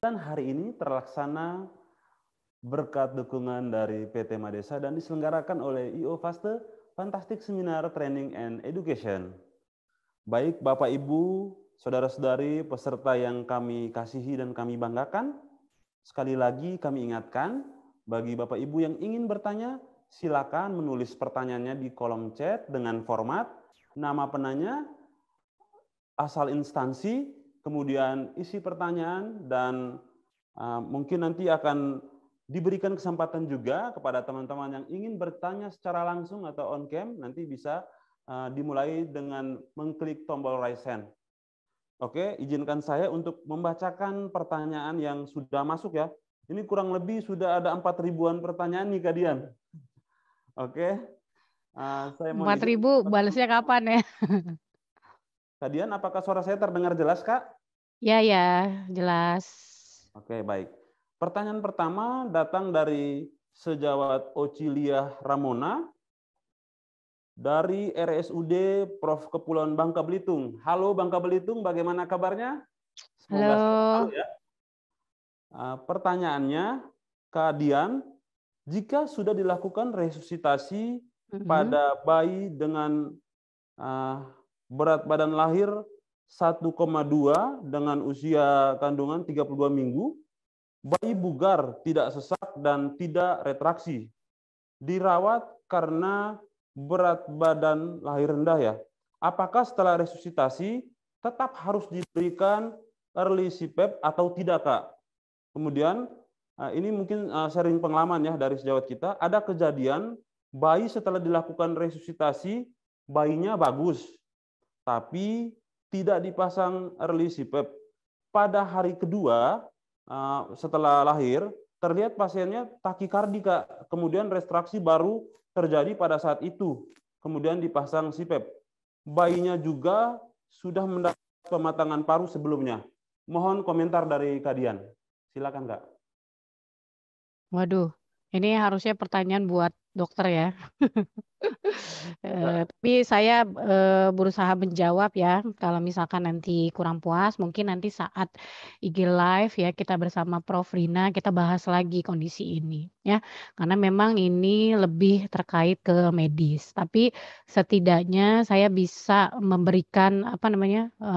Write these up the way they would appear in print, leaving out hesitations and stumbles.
Dan hari ini terlaksana berkat dukungan dari PT Madesa dan diselenggarakan oleh IO Faste Fantastic Seminar Training and Education. Baik Bapak Ibu, saudara-saudari, peserta yang kami kasihi dan kami banggakan, sekali lagi kami ingatkan, bagi Bapak Ibu yang ingin bertanya, silakan menulis pertanyaannya di kolom chat dengan format nama penanya, asal instansi, kemudian isi pertanyaan, dan mungkin nanti akan diberikan kesempatan juga kepada teman-teman yang ingin bertanya secara langsung atau on cam, nanti bisa dimulai dengan mengklik tombol raise hand. Oke, izinkan saya untuk membacakan pertanyaan yang sudah masuk ya. Ini kurang lebih sudah ada 4.000-an pertanyaan nih Kak Dian. Oke, saya mohon 4.000 balasnya kapan ya? Kak Dian, apakah suara saya terdengar jelas, Kak? Ya, jelas. Oke, baik. Pertanyaan pertama datang dari Sejawat Ocilia Ramona dari RSUD Prof. Kepulauan Bangka Belitung. Halo Bangka Belitung, bagaimana kabarnya? Semoga sehat selalu ya. Pertanyaannya, Kak Dian, jika sudah dilakukan resusitasi pada bayi dengan berat badan lahir 1,2 dengan usia kandungan 32 minggu, bayi bugar, tidak sesak, dan tidak retraksi, dirawat karena berat badan lahir rendah ya. Apakah setelah resusitasi tetap harus diberikan early CPAP atau tidak, Kak? Kemudian, ini mungkin sharing pengalaman ya dari sejawat kita, ada kejadian bayi setelah dilakukan resusitasi, bayinya bagus, tapi tidak dipasang early CPAP. Pada hari kedua setelah lahir, terlihat pasiennya takikardi, Kak. Kemudian retraksi baru terjadi pada saat itu. Kemudian dipasang CPAP. Bayinya juga sudah mendapat pematangan paru sebelumnya. Mohon komentar dari Kak Dian. Silakan, Kak. Waduh, ini harusnya pertanyaan buat dokter ya. Tapi saya berusaha menjawab ya. Kalau misalkan nanti kurang puas, mungkin nanti saat IG Live ya kita bersama Prof. Rina kita bahas lagi kondisi ini ya. Karena memang ini lebih terkait ke medis. Tapi setidaknya saya bisa memberikan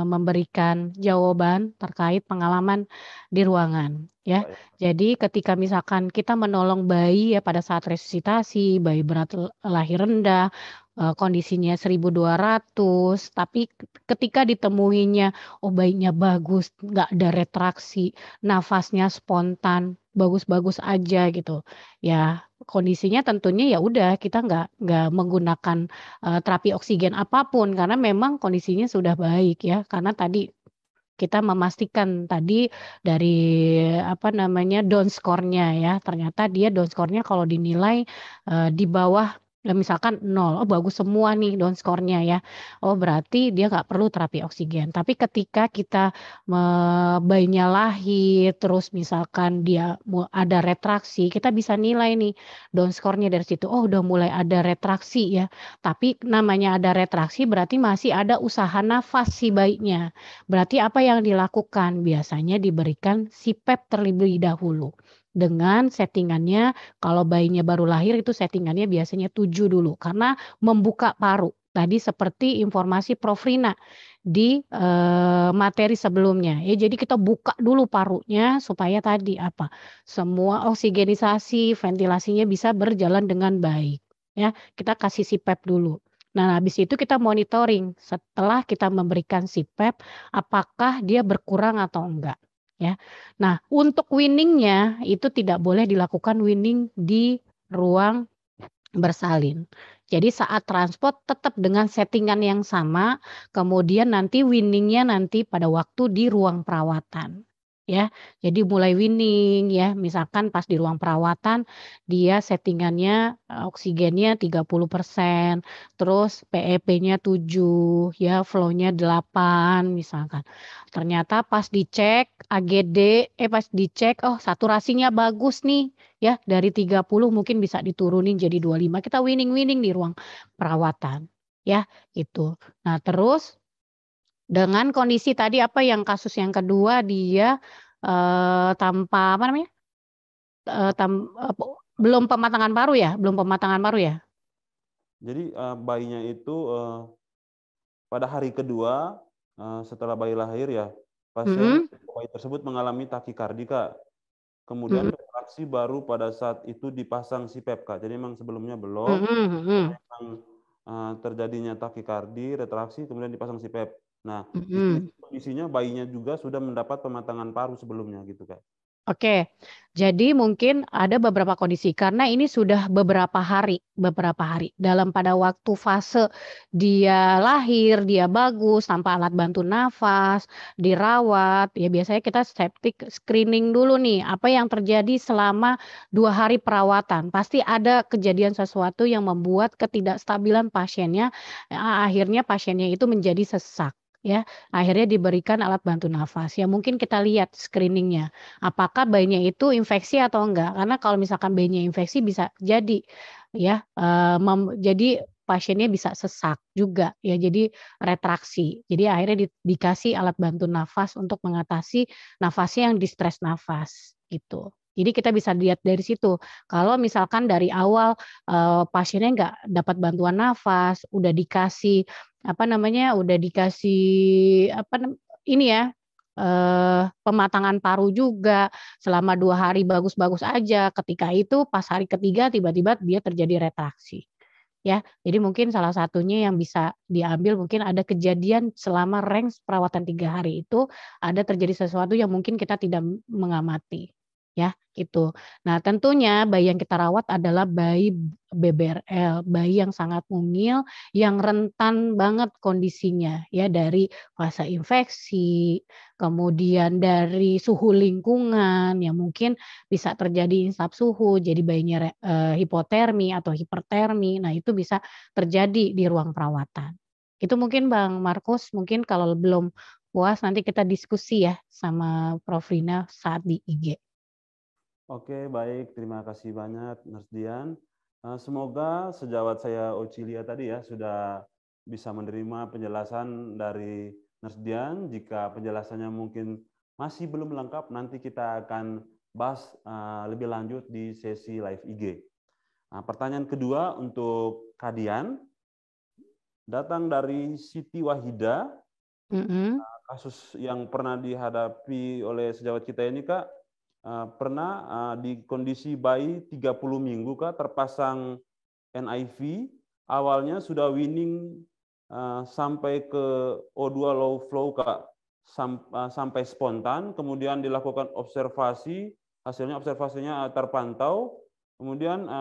memberikan jawaban terkait pengalaman di ruangan ya. Jadi ketika misalkan kita menolong bayi ya pada saat resusitasi, bayi berat lahir rendah, kondisinya 1.200, tapi ketika ditemuinya, oh bayinya bagus, nggak ada retraksi, nafasnya spontan, bagus-bagus aja gitu. Ya kondisinya tentunya ya udah kita nggak menggunakan terapi oksigen apapun karena memang kondisinya sudah baik ya. Karena tadi kita memastikan tadi dari down score-nya ya, ternyata dia down score-nya kalau dinilai di bawah misalkan 0, oh bagus semua nih down score-nya ya, oh berarti dia nggak perlu terapi oksigen. Tapi ketika kita bayinya lahir, terus misalkan dia ada retraksi, kita bisa nilai nih down score-nya dari situ, oh udah mulai ada retraksi ya, tapi namanya ada retraksi berarti masih ada usaha nafas si bayinya. Berarti apa yang dilakukan? Biasanya diberikan CPAP terlebih dahulu. Dengan settingannya kalau bayinya baru lahir itu settingannya biasanya 7 dulu karena membuka paru. Tadi seperti informasi Prof. Rina di materi sebelumnya ya. Jadi kita buka dulu parunya supaya tadi semua oksigenisasi, ventilasinya bisa berjalan dengan baik ya. Kita kasih CPAP dulu. Nah, habis itu kita monitoring setelah kita memberikan CPAP apakah dia berkurang atau enggak ya. Nah, untuk weaning-nya itu tidak boleh dilakukan weaning di ruang bersalin. Jadi saat transport tetap dengan settingan yang sama, kemudian nanti weaning-nya nanti pada waktu di ruang perawatan. Ya, jadi mulai weaning ya, misalkan pas di ruang perawatan dia settingannya oksigennya 30%, terus PEP-nya 7 ya, flow-nya 8 misalkan. Ternyata pas dicek AGD pas dicek oh saturasinya bagus nih ya, dari 30 mungkin bisa diturunin jadi 25, kita weaning di ruang perawatan ya, gitu. Nah terus dengan kondisi tadi yang kasus yang kedua dia tanpa apa namanya? Belum pematangan paru ya? Belum pematangan paru ya? Jadi bayinya itu pada hari kedua setelah bayi lahir ya, pasien bayi tersebut mengalami takikardi, Kak. Kemudian retraksi baru pada saat itu dipasang CPAP, Kak. Jadi memang sebelumnya belum. Memang terjadinya takikardi, retraksi, kemudian dipasang CPAP. Nah, di sini kondisinya bayinya juga sudah mendapat pematangan paru sebelumnya gitu, Kak. Oke, jadi mungkin ada beberapa kondisi karena ini sudah beberapa hari dalam pada waktu fase dia lahir, dia bagus tanpa alat bantu nafas, dirawat, ya biasanya kita septic screening dulu nih, apa yang terjadi selama 2 hari perawatan. Pasti ada kejadian sesuatu yang membuat ketidakstabilan pasiennya, akhirnya pasiennya itu menjadi sesak, ya. Akhirnya diberikan alat bantu nafas, ya mungkin kita lihat screening-nya. Apakah bayinya itu infeksi atau enggak? Karena kalau misalkan bayinya infeksi bisa jadi ya, jadi pasiennya bisa sesak juga ya, jadi retraksi. Jadi akhirnya dikasih alat bantu nafas untuk mengatasi nafasnya yang distres nafas gitu. Jadi kita bisa lihat dari situ. Kalau misalkan dari awal, pasiennya nggak dapat bantuan nafas, udah dikasih apa namanya, udah dikasih ini ya, pematangan paru juga, selama 2 hari bagus-bagus aja, ketika itu pas hari ketiga tiba-tiba dia terjadi retraksi, ya. Jadi mungkin salah satunya yang bisa diambil mungkin ada kejadian selama range perawatan 3 hari itu, ada terjadi sesuatu yang mungkin kita tidak mengamati, ya, gitu. Nah tentunya bayi yang kita rawat adalah bayi BBRL, bayi yang sangat mungil, yang rentan banget kondisinya, ya, dari fase infeksi, kemudian dari suhu lingkungan yang mungkin bisa terjadi insap suhu, jadi bayinya hipotermi atau hipertermi. Nah, itu bisa terjadi di ruang perawatan. Itu mungkin Bang Markus, mungkin kalau belum puas nanti kita diskusi ya sama Prof. Rina saat di IG. Oke, baik. Terima kasih banyak, Nurse Dian. Semoga sejawat saya Ocilia tadi ya sudah bisa menerima penjelasan dari Nurse Dian. Jika penjelasannya mungkin masih belum lengkap, nanti kita akan bahas lebih lanjut di sesi live IG. Nah, pertanyaan kedua untuk Kadian, datang dari Siti Wahida. Kasus yang pernah dihadapi oleh sejawat kita ini, Kak, pernah di kondisi bayi 30 minggu, Kak, terpasang NIV, awalnya sudah weaning sampai ke O2 low flow, Kak, sampai spontan, kemudian dilakukan observasi, observasinya terpantau, kemudian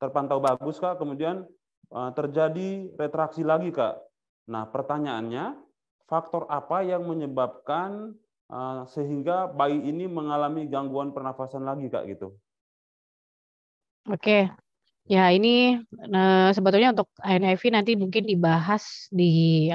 terpantau bagus, Kak, kemudian terjadi retraksi lagi, Kak. Nah, pertanyaannya, faktor apa yang menyebabkan sehingga bayi ini mengalami gangguan pernafasan lagi, Kak, gitu? Oke, ya ini sebetulnya untuk NIV nanti mungkin dibahas di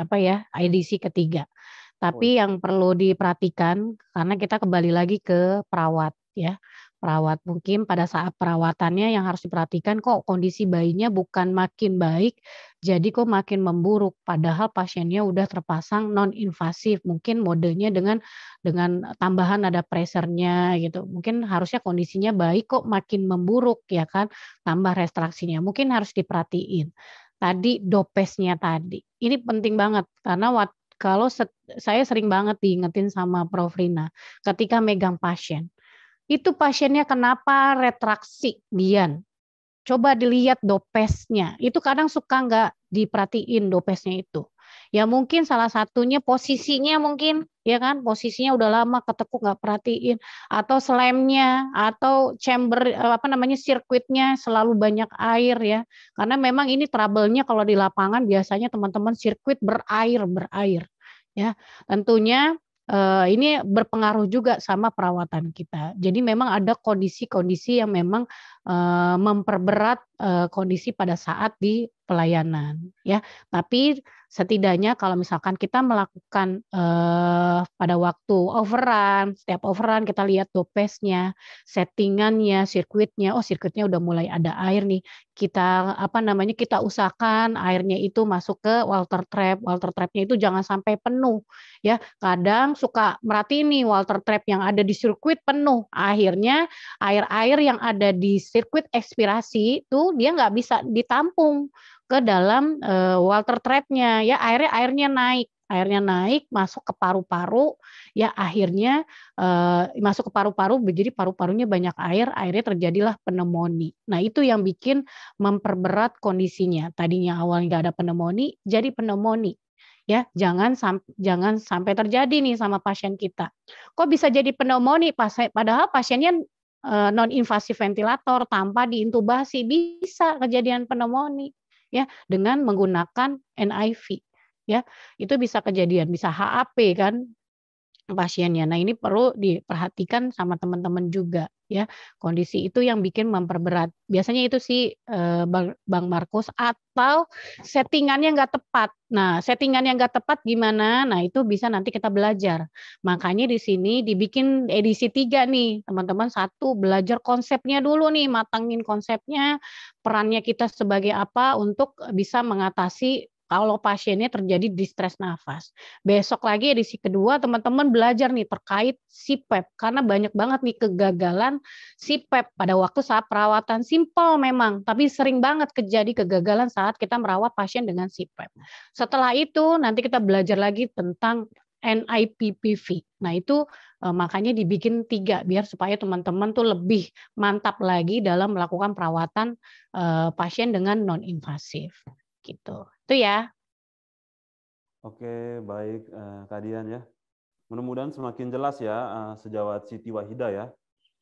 edisi ketiga. Tapi yang perlu diperhatikan karena kita kembali lagi ke perawat ya. Perawat mungkin pada saat perawatannya yang harus diperhatikan kok kondisi bayinya bukan makin baik, jadi kok makin memburuk padahal pasiennya udah terpasang non invasif, mungkin modenya dengan tambahan ada pressure-nya gitu. Mungkin harusnya kondisinya baik kok makin memburuk ya kan, tambah retraksinya. Mungkin harus diperhatiin. Tadi dopesnya tadi, ini penting banget karena kalau saya sering banget diingetin sama Prof. Rina, ketika megang pasien, itu pasiennya kenapa retraksi, Dian? Coba dilihat dopesnya, itu kadang suka nggak diperhatiin dopesnya itu. Ya mungkin salah satunya posisinya mungkin, ya kan, posisinya udah lama ketekuk nggak perhatiin, atau slemnya, atau chamber, sirkuitnya selalu banyak air ya. Karena memang ini trouble-nya kalau di lapangan biasanya teman-teman sirkuit berair, ya. Tentunya ini berpengaruh juga sama perawatan kita. Jadi memang ada kondisi-kondisi yang memang memperberat kondisi pada saat di pelayanan ya. Tapi setidaknya kalau misalkan kita melakukan pada waktu overrun, setiap overrun kita lihat dopesnya, settingannya, sirkuitnya, oh sirkuitnya udah mulai ada air nih. Kita kita usahakan airnya itu masuk ke water trap. Water trapnya itu jangan sampai penuh ya. Kadang suka merhatiin nih water trap yang ada di sirkuit penuh. Akhirnya air-air yang ada di sirkuit ekspirasi itu dia nggak bisa ditampung ke dalam water trapnya ya, airnya naik masuk ke paru-paru ya, akhirnya masuk ke paru-paru, jadi paru-parunya banyak airnya terjadilah pneumonia. Nah itu yang bikin memperberat kondisinya, tadinya awalnya nggak ada pneumonia jadi pneumonia ya. Jangan sampai terjadi nih sama pasien kita. Kok bisa jadi pneumonia padahal pasiennya non invasif ventilator tanpa diintubasi, bisa kejadian pneumonia ya dengan menggunakan NIV ya. Itu bisa kejadian, bisa HAP kan pasiennya. Nah, ini perlu diperhatikan sama teman-teman juga ya. Kondisi itu yang bikin memperberat. Biasanya itu sih Bang Markus, atau settingannya nggak tepat. Nah, settingannya nggak tepat gimana? Nah, itu bisa nanti kita belajar. Makanya di sini dibikin edisi 3 nih, teman-teman. 1, belajar konsepnya dulu nih, matangin konsepnya, perannya kita sebagai apa untuk bisa mengatasi kalau pasiennya terjadi distres nafas. Besok lagi edisi kedua teman-teman belajar nih terkait CPAP, karena banyak banget nih kegagalan CPAP pada waktu saat perawatan, simpel memang, tapi sering banget terjadi kegagalan saat kita merawat pasien dengan CPAP. Setelah itu nanti kita belajar lagi tentang NIPPV. Nah itu makanya dibikin 3 biar supaya teman-teman tuh lebih mantap lagi dalam melakukan perawatan pasien dengan non invasif gitu. Itu ya. Oke, baik Kak Dian ya. Mudah-mudahan semakin jelas ya sejawat Siti Wahida ya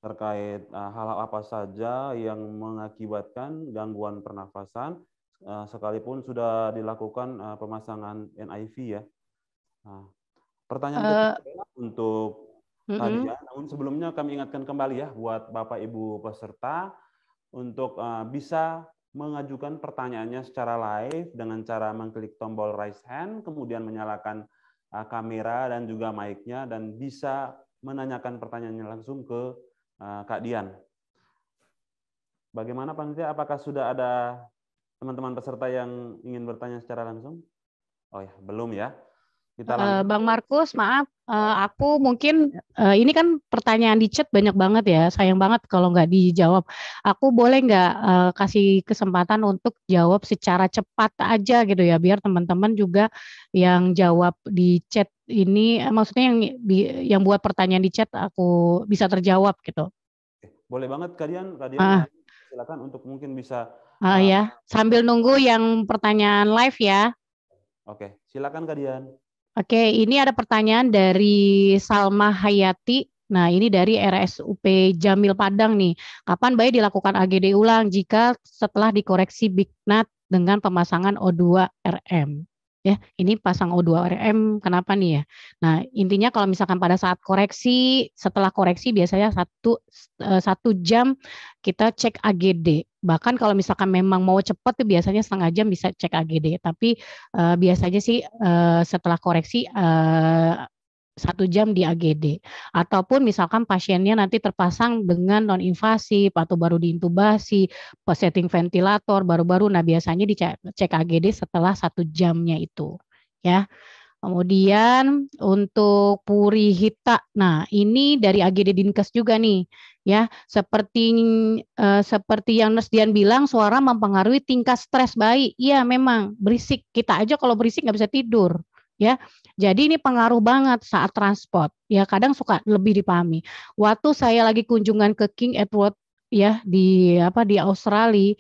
terkait hal-hal apa saja yang mengakibatkan gangguan pernafasan sekalipun sudah dilakukan pemasangan NIV ya. Nah, pertanyaan ketiga untuk Kak Dian, namun sebelumnya kami ingatkan kembali ya buat Bapak Ibu peserta untuk bisa mengajukan pertanyaannya secara live dengan cara mengklik tombol raise hand, kemudian menyalakan kamera dan juga mic-nya, dan bisa menanyakan pertanyaannya langsung ke Kak Dian. Bagaimana panitia? Apakah sudah ada teman-teman peserta yang ingin bertanya secara langsung? Oh ya, belum ya. Bang Markus, maaf, aku mungkin ini kan pertanyaan di chat banyak banget ya, sayang banget kalau nggak dijawab. Aku boleh nggak kasih kesempatan untuk jawab secara cepat aja gitu ya, biar teman-teman juga yang jawab di chat ini, maksudnya yang buat pertanyaan di chat aku bisa terjawab gitu. Boleh banget kalian silakan untuk mungkin bisa. Ya, sambil nunggu yang pertanyaan live ya. Oke, silakan kalian. Oke, ini ada pertanyaan dari Salma Hayati. Nah, ini dari RSUP Jamil Padang nih. Kapan baik dilakukan AGD ulang jika setelah dikoreksi Big Nut dengan pemasangan O2 RM? Ya, ini pasang O2 RM kenapa nih ya? Nah, intinya kalau misalkan pada saat koreksi, setelah koreksi biasanya 1 jam kita cek AGD. Bahkan kalau misalkan memang mau cepat tuh biasanya setengah jam bisa cek AGD. Tapi biasanya sih setelah koreksi 1 jam di AGD, ataupun misalkan pasiennya nanti terpasang dengan non invasif atau baru diintubasi, setting ventilator baru-baru, nah biasanya dicek AGD setelah 1 jamnya itu ya. Kemudian untuk Purihita, nah ini dari AGD Dinkes juga nih ya, seperti yang Nurse Dian bilang suara mempengaruhi tingkat stres bayi. Iya memang berisik, kita aja kalau berisik nggak bisa tidur ya. Jadi ini pengaruh banget saat transport ya, kadang suka lebih dipahami. Waktu saya lagi kunjungan ke King Edward ya di Australia,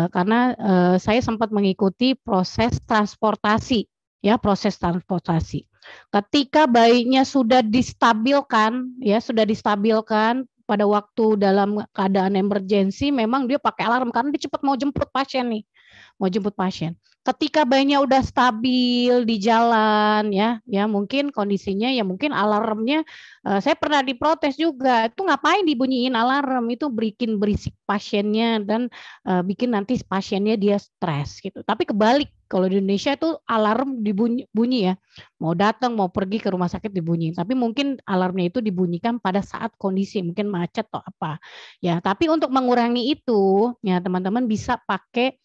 karena saya sempat mengikuti proses transportasi. Ketika bayinya sudah distabilkan pada waktu dalam keadaan emergency, memang dia pakai alarm karena dia cepat mau jemput pasien nih. mau jemput pasien. Ketika bayinya udah stabil di jalan ya mungkin kondisinya ya mungkin alarmnya saya pernah diprotes juga, itu ngapain dibunyiin alarm, itu bikin berisik pasiennya dan bikin nanti pasiennya dia stres gitu. Tapi kebalik kalau di Indonesia itu alarm bunyi ya, mau datang mau pergi ke rumah sakit dibunyi. Tapi mungkin alarmnya itu dibunyikan pada saat kondisi mungkin macet atau apa ya. Tapi untuk mengurangi itu ya teman-teman bisa pakai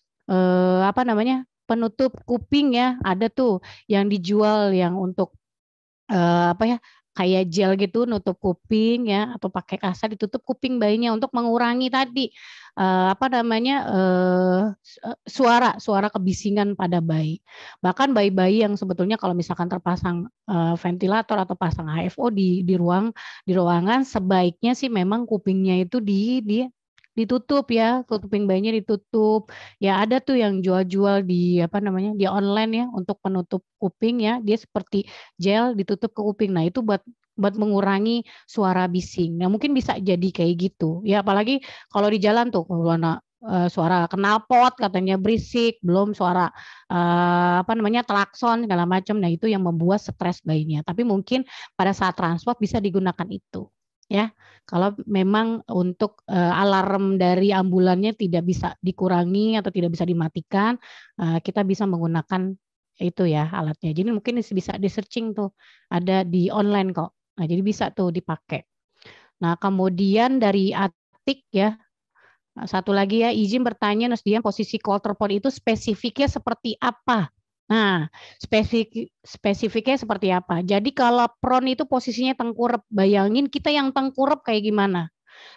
apa namanya penutup kuping ya, ada tuh yang dijual yang untuk apa ya kayak gel gitu nutup kuping ya atau pakai kaca ditutup kuping bayinya untuk mengurangi tadi apa namanya suara kebisingan pada bayi. Bahkan bayi-bayi yang sebetulnya kalau misalkan terpasang ventilator atau pasang HFO di ruangan sebaiknya sih memang kupingnya itu ditutup ya, kuping bayinya ditutup. Ya ada tuh yang jual-jual di apa namanya di online ya untuk penutup kuping ya, dia seperti gel ditutup ke kuping. Nah itu buat mengurangi suara bising. Nah mungkin bisa jadi kayak gitu. Ya apalagi kalau di jalan tuh kalau suara knalpot katanya berisik, belum suara apa namanya klakson segala macam. Nah itu yang membuat stres bayinya. Tapi mungkin pada saat transport bisa digunakan itu. Ya, kalau memang untuk alarm dari ambulannya tidak bisa dikurangi atau tidak bisa dimatikan, kita bisa menggunakan itu ya alatnya. Jadi mungkin bisa di-searching tuh, ada di online kok. Nah, jadi bisa tuh dipakai. Nah, kemudian dari Atik ya, satu lagi ya, izin bertanya Nusdian, posisi quarter pole itu spesifiknya seperti apa? Nah, spesifiknya seperti apa? Jadi kalau prone itu posisinya tengkurap, bayangin kita yang tengkurap kayak gimana?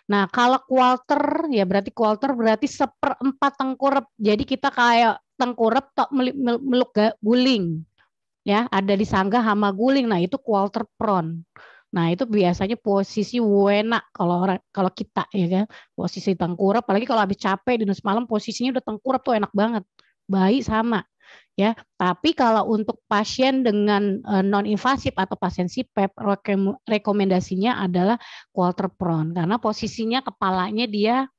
Nah, kalau quarter ya berarti seperempat tengkurap. Jadi kita kayak tengkurap tok meluk guling. Ya, ada di sanggah hama guling. Nah, itu quarter prone. Nah, itu biasanya posisi wena kalau kita ya kan. Posisi tengkurap apalagi kalau habis capek di semalam posisinya udah tengkurap tuh enak banget. Bayi sama ya. Tapi kalau untuk pasien dengan non invasif atau pasien CPAP rekomendasinya adalah quarter prone karena posisinya kepalanya dia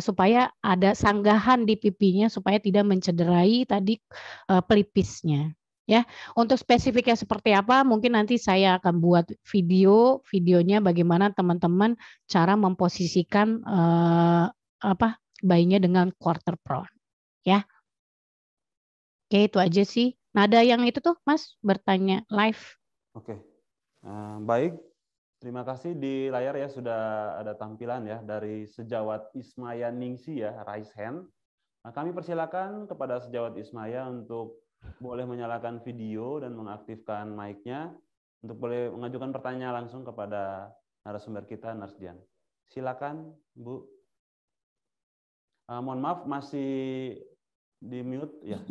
supaya ada sanggahan di pipinya supaya tidak mencederai tadi pelipisnya. Ya, untuk spesifiknya seperti apa mungkin nanti saya akan buat videonya bagaimana teman-teman cara memposisikan apa bayinya dengan quarter prone ya. Oke, itu aja sih. Nah, ada yang itu tuh, Mas, bertanya live. Oke, baik. Terima kasih di layar ya sudah ada tampilan ya dari Sejawat Ismaya Ningsi ya, raise hand. Nah, kami persilakan kepada Sejawat Ismaya untuk boleh menyalakan video dan mengaktifkan mic-nya untuk boleh mengajukan pertanyaan langsung kepada narasumber kita, Narsdian. Silakan, Bu. Mohon maaf masih di mute ya.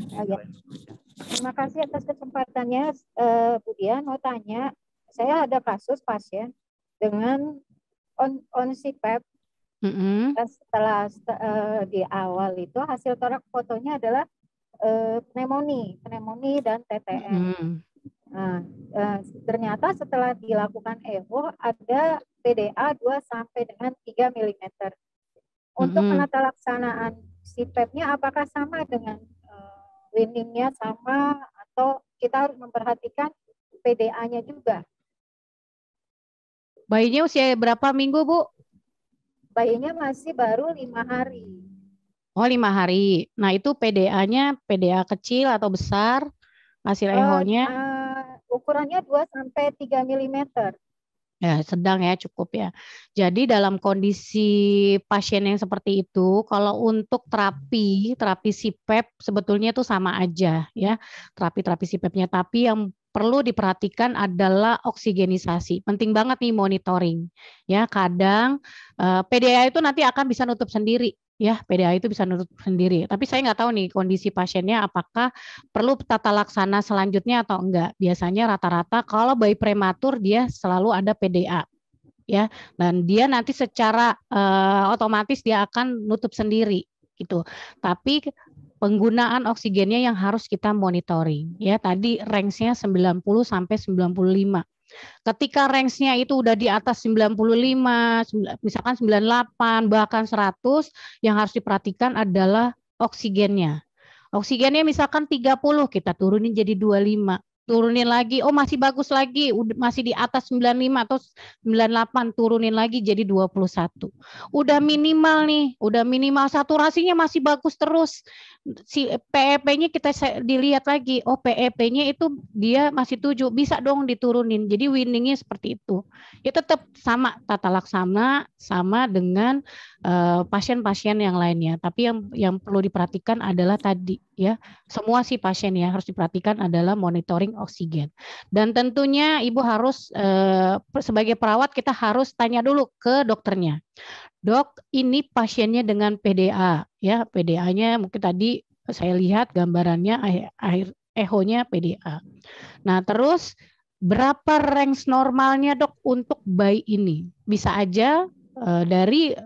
Terima kasih atas kesempatannya, Bu Dian. Mau tanya, saya ada kasus pasien dengan on CPAP. Setelah di awal itu hasil torak fotonya adalah pneumonia dan TTN. Nah, ternyata setelah dilakukan EVO ada PDA 2 sampai dengan 3 mm. Untuk penata laksanaan CPAP-nya apakah sama dengan weaningnya sama atau kita harus memperhatikan PDA-nya juga? Bayinya usia berapa minggu, Bu? Bayinya masih baru 5 hari. Oh, 5 hari. Nah, itu PDA-nya PDA kecil atau besar? Hasil echo-nya? Ukurannya 2 sampai 3 mm. Ya, sedang ya, cukup ya. Jadi dalam kondisi pasien yang seperti itu, kalau untuk terapi CPAP sebetulnya itu sama aja ya, terapi CPAP-nya. Tapi yang perlu diperhatikan adalah oksigenisasi. Penting banget nih monitoring. Ya, kadang PDA itu nanti akan bisa nutup sendiri. Ya, PDA itu bisa nutup sendiri. Tapi saya nggak tahu nih kondisi pasiennya apakah perlu tata laksana selanjutnya atau enggak. Biasanya rata-rata kalau bayi prematur dia selalu ada PDA. Ya, dan dia nanti secara otomatis dia akan nutup sendiri gitu. Tapi penggunaan oksigennya yang harus kita monitoring. Ya, tadi range-nya 90 sampai 95. Ketika range-nya itu udah di atas 95, misalkan 98, bahkan 100, yang harus diperhatikan adalah oksigennya. Oksigennya misalkan 30, kita turunin jadi 25. Turunin lagi, oh masih bagus lagi, masih di atas 95 atau 98, turunin lagi jadi 21. Udah minimal nih, udah minimal saturasinya masih bagus terus. Si PEP-nya kita dilihat lagi, oh PEP-nya itu dia masih 7, bisa dong diturunin. Jadi winningnya seperti itu. Ya tetap sama tata laksana, sama dengan pasien-pasien yang lainnya. Tapi yang perlu diperhatikan adalah tadi ya, semua si pasien ya harus diperhatikan adalah monitoring oksigen. Dan tentunya Ibu harus sebagai perawat kita harus tanya dulu ke dokternya. Dok, ini pasiennya dengan PDA ya, PDA-nya mungkin tadi saya lihat gambarannya akhir echonya PDA. Nah, terus berapa range normalnya dok untuk bayi ini? Bisa aja dari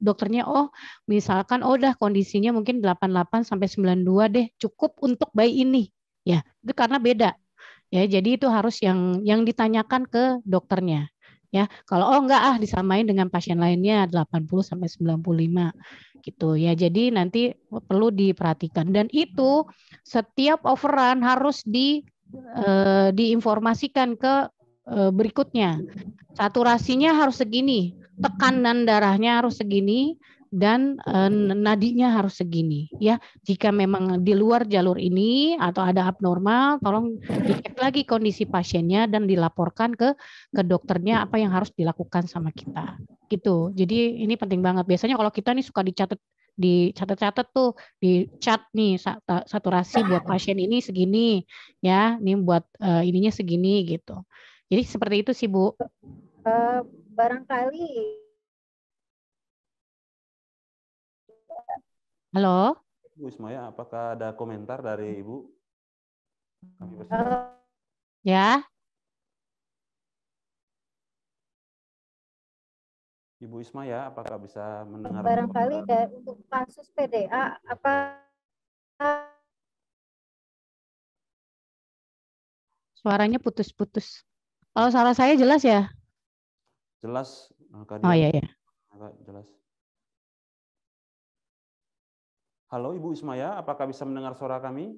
dokternya, oh misalkan oh udah kondisinya mungkin 88 sampai 92 deh, cukup untuk bayi ini. Ya, itu karena beda. Ya, jadi itu harus yang ditanyakan ke dokternya. Ya, kalau oh enggak disamain dengan pasien lainnya 80 sampai 95 gitu ya. Jadi nanti perlu diperhatikan dan itu setiap overrun harus diinformasikan ke berikutnya. Saturasinya harus segini, tekanan darahnya harus segini, dan nadinya harus segini ya. Jika memang di luar jalur ini atau ada abnormal, tolong dicek lagi kondisi pasiennya dan dilaporkan ke dokternya apa yang harus dilakukan sama kita gitu. Jadi ini penting banget. Biasanya kalau kita nih suka dicatat tuh, di chat nih saturasi buat pasien ini segini ya, ini buat ininya segini gitu. Jadi seperti itu sih Bu. Barangkali. Halo. Bu Ismaya, apakah ada komentar dari Ibu? Kami ya. Ibu Ismaya, apakah bisa mendengar? Barangkali untuk kasus PDA, apa suaranya putus-putus. Kalau suara saya jelas ya? Jelas. Oh iya. Jelas. Halo Ibu Ismaya, apakah bisa mendengar suara kami?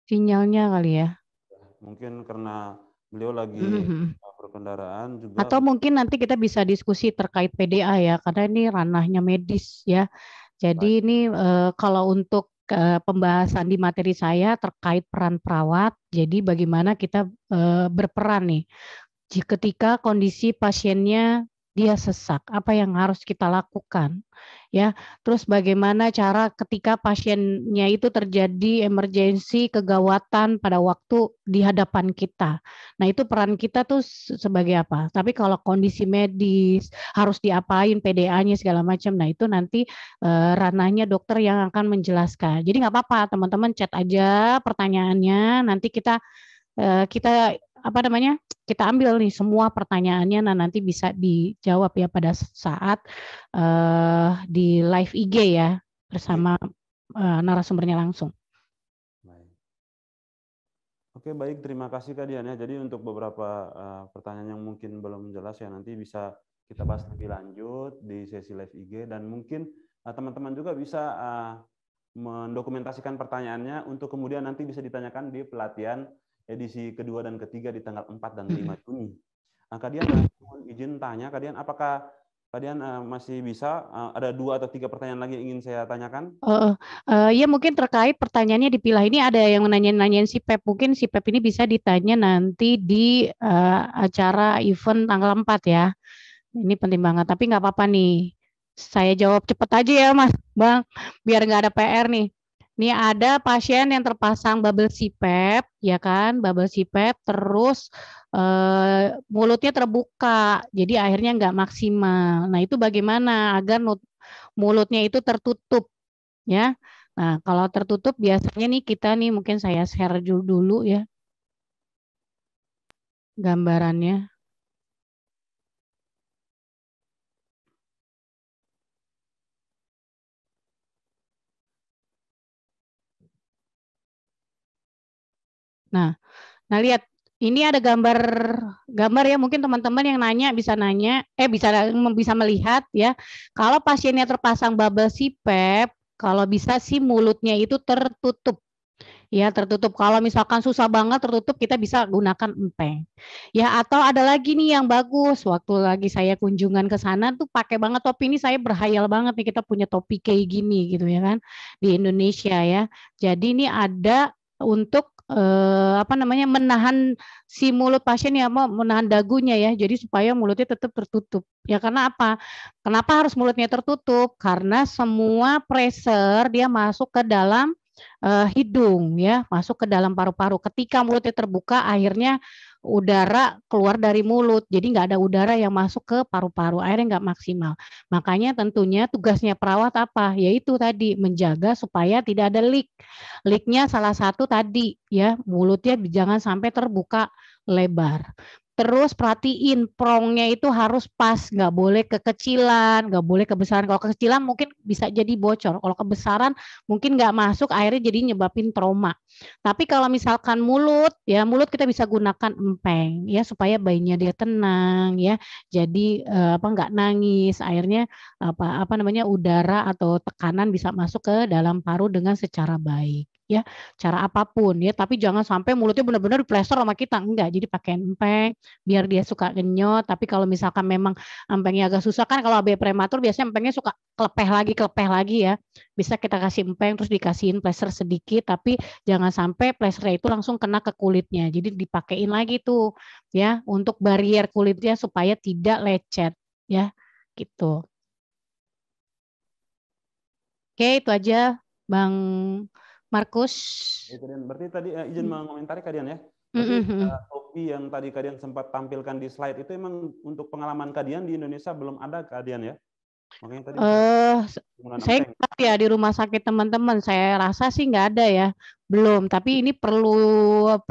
Sinyalnya kali ya. Mungkin karena beliau lagi berkendaraan juga. Atau mungkin nanti kita bisa diskusi terkait PDA ya, karena ini ranahnya medis ya. Jadi ini kalau untuk pembahasan di materi saya terkait peran perawat, jadi bagaimana kita berperan nih ketika kondisi pasiennya dia sesak, apa yang harus kita lakukan ya. Terus bagaimana cara ketika pasiennya itu terjadi emergensi kegawatan pada waktu di hadapan kita. Nah, itu peran kita tuh sebagai apa? Tapi kalau kondisi medis harus diapain, PDA-nya segala macam. Nah, itu nanti ranahnya dokter yang akan menjelaskan. Jadi nggak apa-apa, teman-teman chat aja pertanyaannya, nanti kita kita ambil nih semua pertanyaannya, nah nanti bisa dijawab ya pada saat di live IG ya bersama narasumbernya langsung. Oke, baik, terima kasih Kak Dian ya. Jadi untuk beberapa pertanyaan yang mungkin belum jelas ya nanti bisa kita bahas lebih lanjut di sesi live IG, dan mungkin teman-teman juga bisa mendokumentasikan pertanyaannya untuk kemudian nanti bisa ditanyakan di pelatihan edisi kedua dan ketiga di tanggal 4 dan 5 Juni. Nah, Kak Dian, mohon izin tanya, Kak Dian, apakah Kak Dian masih bisa, ada 2 atau 3 pertanyaan lagi yang ingin saya tanyakan? Ya mungkin terkait pertanyaannya dipilah. Ini ada yang nanyain si PEP, mungkin si PEP ini bisa ditanya nanti di acara event tanggal 4 ya. Ini penting banget, tapi nggak apa-apa nih. Saya jawab cepet aja ya Mas Bang, biar nggak ada PR nih. Ini ada pasien yang terpasang bubble CPAP, ya kan, bubble CPAP, terus mulutnya terbuka, jadi akhirnya nggak maksimal. Nah itu bagaimana agar mulutnya itu tertutup, ya. Nah kalau tertutup biasanya nih kita nih mungkin saya share dulu ya gambarannya. Nah lihat ini ada gambar ya, mungkin teman-teman yang nanya bisa melihat ya. Kalau pasiennya terpasang bubble CPAP, Kalau bisa sih mulutnya itu tertutup. Ya, tertutup. Kalau misalkan susah banget tertutup, kita bisa gunakan empeng. Ya, atau ada lagi nih yang bagus. Waktu lagi saya kunjungan ke sana tuh pakai banget topi ini, saya berhayal banget nih kita punya topi kayak gini gitu ya kan di Indonesia ya. Jadi ini ada untuk apa namanya menahan si mulut pasien ya, mau menahan dagunya ya. Jadi supaya mulutnya tetap tertutup. Ya karena apa? Kenapa harus mulutnya tertutup? Karena semua pressure dia masuk ke dalam hidung ya, masuk ke dalam paru-paru. Ketika mulutnya terbuka, akhirnya udara keluar dari mulut. Jadi nggak ada udara yang masuk ke paru-paru, akhirnya nggak maksimal. Makanya tentunya tugasnya perawat apa? Yaitu tadi menjaga supaya tidak ada leak. Leaknya salah satu tadi ya, mulutnya jangan sampai terbuka lebar. Terus perhatiin prongnya itu harus pas, nggak boleh kekecilan, nggak boleh kebesaran. Kalau kekecilan mungkin bisa jadi bocor. Kalau kebesaran mungkin nggak masuk, akhirnya jadi nyebabin trauma. Tapi kalau misalkan mulut, ya mulut kita bisa gunakan empeng, ya supaya bayinya dia tenang, ya. Jadi apa nggak nangis, akhirnya apa namanya udara atau tekanan bisa masuk ke dalam paru dengan secara baik. Ya, cara apapun ya, tapi jangan sampai mulutnya benar-benar diplester sama kita, enggak. Jadi pakai empeng, biar dia suka genyot. Tapi kalau misalkan memang empengnya agak susah kan, kalau AB prematur biasanya empengnya suka kelepeh lagi ya. Bisa kita kasih empeng terus dikasihin plester sedikit, tapi jangan sampai plesternya itu langsung kena ke kulitnya. Jadi dipakein lagi tuh ya untuk barrier kulitnya supaya tidak lecet ya gitu. Oke, itu aja Bang Markus. Itu Dian. Berarti tadi izin mengomentari Kak Dian ya. Berarti topi yang tadi Kak Dian sempat tampilkan di slide itu emang untuk pengalaman Kak Dian di Indonesia belum ada Kak Dian ya? Makanya tadi saya lihat ya di rumah sakit teman-teman, saya rasa sih nggak ada ya, belum. Tapi ini perlu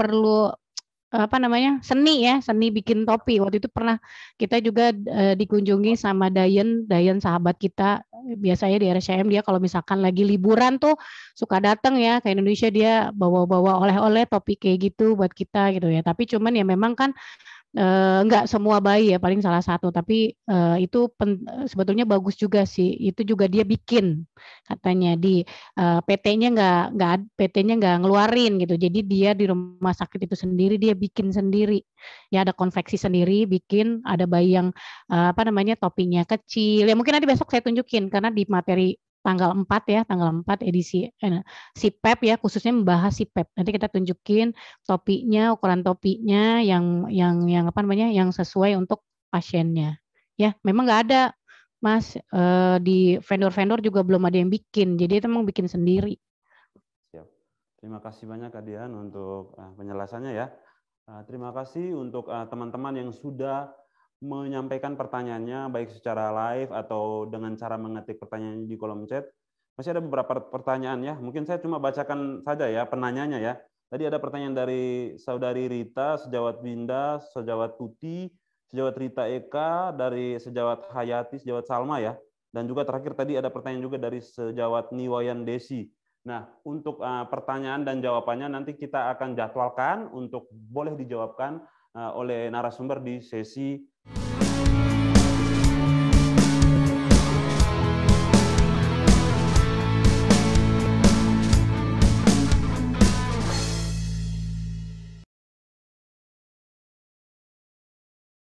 apa namanya seni ya, seni bikin topi. Waktu itu pernah kita juga dikunjungi sama Dayan sahabat kita, biasanya di RSCM dia kalau misalkan lagi liburan tuh suka datang ya ke Indonesia, dia bawa-bawa oleh-oleh topi kayak gitu buat kita gitu ya. Tapi cuman ya memang kan enggak semua bayi ya, paling salah satu, tapi itu sebetulnya bagus juga sih. Itu juga dia bikin katanya di PT-nya nggak ngeluarin gitu. Jadi dia di rumah sakit itu sendiri dia bikin sendiri. Ya ada konveksi sendiri, bikin ada bayi yang apa namanya topinya kecil. Ya mungkin nanti besok saya tunjukin karena di materi tanggal 4 edisi SIPEP ya, khususnya membahas SIPEP. Nanti kita tunjukin topinya, ukuran topinya yang apa namanya yang sesuai untuk pasiennya. Ya, memang nggak ada Mas di vendor-vendor juga belum ada yang bikin. Jadi itu memang bikin sendiri. Siap. Terima kasih banyak Kak Dian untuk penjelasannya ya. Terima kasih untuk teman-teman yang sudah menyampaikan pertanyaannya baik secara live atau dengan cara mengetik pertanyaannya di kolom chat. Masih ada beberapa pertanyaan ya. Mungkin saya cuma bacakan saja ya penanyanya ya. Tadi ada pertanyaan dari Saudari Rita, Sejawat Winda, Sejawat Tuti, Sejawat Rita Eka, dari Sejawat Hayati, Sejawat Salma ya. Dan juga terakhir tadi ada pertanyaan juga dari Sejawat Niwayan Desi. Nah, untuk pertanyaan dan jawabannya nanti kita akan jadwalkan untuk boleh dijawabkan oleh narasumber di sesi